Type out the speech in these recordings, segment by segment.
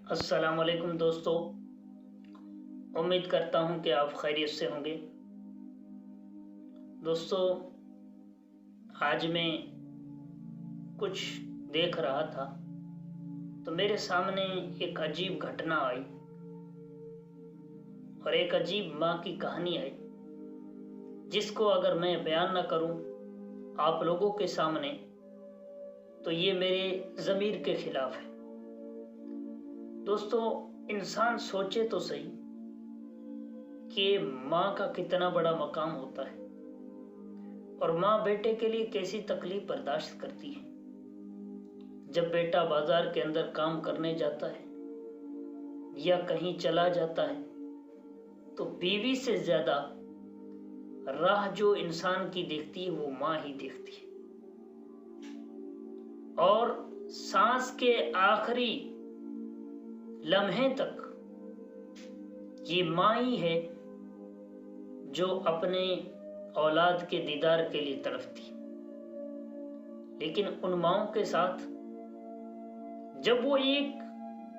अस्सलाम वालेकुम दोस्तों। उम्मीद करता हूँ कि आप खैरियत से होंगे। दोस्तों, आज मैं कुछ देख रहा था तो मेरे सामने एक अजीब घटना आई और एक अजीब माँ की कहानी आई, जिसको अगर मैं बयान न करूँ आप लोगों के सामने तो ये मेरे ज़मीर के खिलाफ है। दोस्तों, इंसान सोचे तो सही कि माँ का कितना बड़ा मकाम होता है और माँ बेटे के लिए कैसी तकलीफ बर्दाश्त करती है। जब बेटा बाजार के अंदर काम करने जाता है या कहीं चला जाता है तो बीवी से ज्यादा राह जो इंसान की देखती है वो माँ ही देखती है, और सांस के आखिरी लम्हे तक ये माँ ही है जो अपने औलाद के दीदार के लिए तड़पती। लेकिन उन माँओं के साथ जब वो एक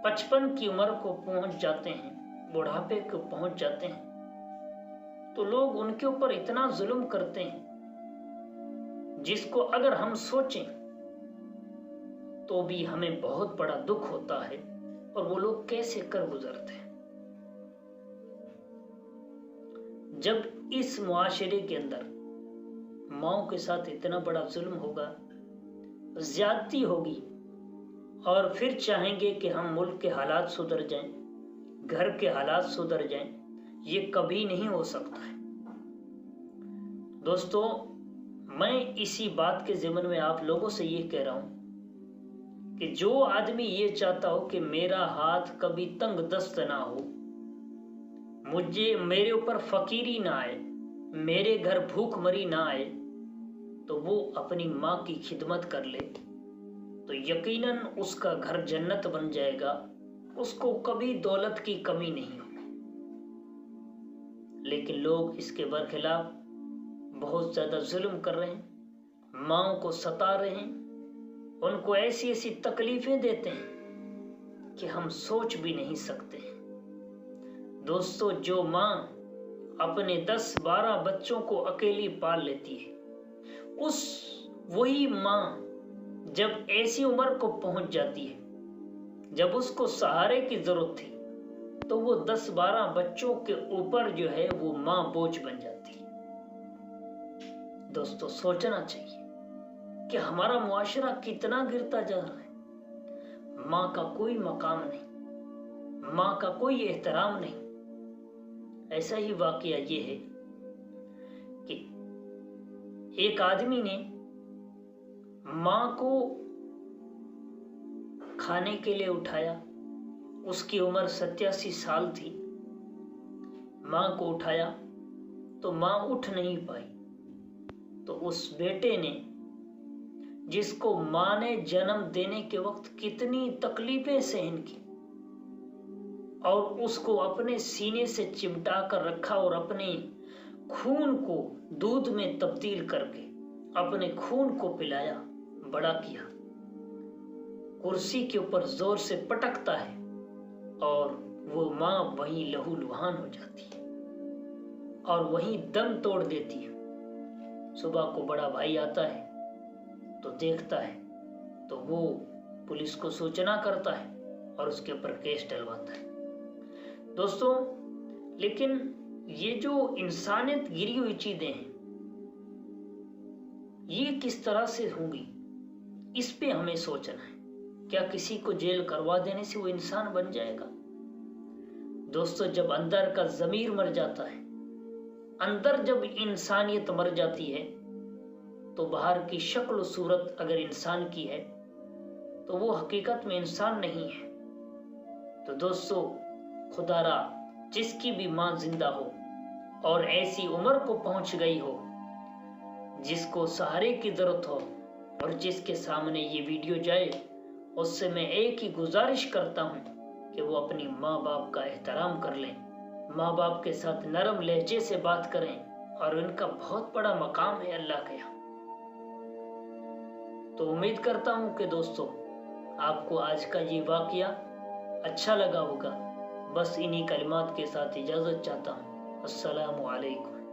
55 की उम्र को पहुंच जाते हैं, बुढ़ापे को पहुंच जाते हैं, तो लोग उनके ऊपर इतना जुल्म करते हैं जिसको अगर हम सोचें तो भी हमें बहुत बड़ा दुख होता है। और वो लोग कैसे कर गुजरते हैं। जब इस मुआशरे के अंदर माओ के साथ इतना बड़ा जुल्म होगा, ज्यादती होगी, और फिर चाहेंगे कि हम मुल्क के हालात सुधर जाएं, घर के हालात सुधर जाएं, ये कभी नहीं हो सकता है। दोस्तों, मैं इसी बात के ज़िम्न में आप लोगों से ये कह रहा हूं कि जो आदमी ये चाहता हो कि मेरा हाथ कभी तंग दस्त ना हो, मेरे ऊपर फकीरी ना आए, मेरे घर भूखमरी ना आए, तो वो अपनी माँ की खिदमत कर ले तो यकीनन उसका घर जन्नत बन जाएगा, उसको कभी दौलत की कमी नहीं होगी। लेकिन लोग इसके बरखिलाफ बहुत ज्यादा जुल्म कर रहे हैं, माँओं को सता रहे हैं, उनको ऐसी ऐसी तकलीफें देते हैं कि हम सोच भी नहीं सकते। दोस्तों, जो माँ अपने 10-12 बच्चों को अकेली पाल लेती है, वही माँ जब ऐसी उम्र को पहुंच जाती है, जब उसको सहारे की जरूरत थी, तो वो 10-12 बच्चों के ऊपर जो है वो माँ बोझ बन जाती है। दोस्तों, सोचना चाहिए कि हमारा मुआशरा कितना गिरता जा रहा है। माँ का कोई मकाम नहीं, माँ का कोई एहतराम नहीं। ऐसा ही वाकया ये है कि एक आदमी ने माँ को खाने के लिए उठाया। उसकी उम्र 87 साल थी। माँ को उठाया तो माँ उठ नहीं पाई। तो उस बेटे ने, जिसको माँ ने जन्म देने के वक्त कितनी तकलीफें सहन की, और उसको अपने सीने से चिमटा कर रखा और अपने खून को दूध में तब्दील करके अपने खून को पिलाया, बड़ा किया। कुर्सी के ऊपर जोर से पटकता है और वो माँ वहीं लहूलुहान हो जाती है और वहीं दम तोड़ देती है। सुबह को बड़ा भाई आता है तो देखता है तो वो पुलिस को सूचना करता है और उसके ऊपर केस डलवाता है। दोस्तों, लेकिन ये जो इंसानियत गिरी हुई चीजें हैं, ये किस तरह से होंगी, इस पे हमें सोचना है। क्या किसी को जेल करवा देने से वो इंसान बन जाएगा? दोस्तों, जब अंदर का ज़मीर मर जाता है, अंदर जब इंसानियत मर जाती है, तो बाहर की शक्ल सूरत अगर इंसान की है तो वो हकीकत में इंसान नहीं है। तो दोस्तों, खुदारा जिसकी भी माँ जिंदा हो और ऐसी उम्र को पहुंच गई हो जिसको सहारे की जरूरत हो, और जिसके सामने ये वीडियो जाए, उससे मैं एक ही गुजारिश करता हूं कि वो अपनी माँ बाप का एहतराम कर लें, माँ बाप के साथ नरम लहजे से बात करें, और उनका बहुत बड़ा मकाम है अल्लाह के यहाँ। तो उम्मीद करता हूं कि दोस्तों आपको आज का ये वाकया अच्छा लगा होगा। बस इन्हीं कलिमात के साथ इजाज़त चाहता हूँ। अस्सलामु अलैकुम।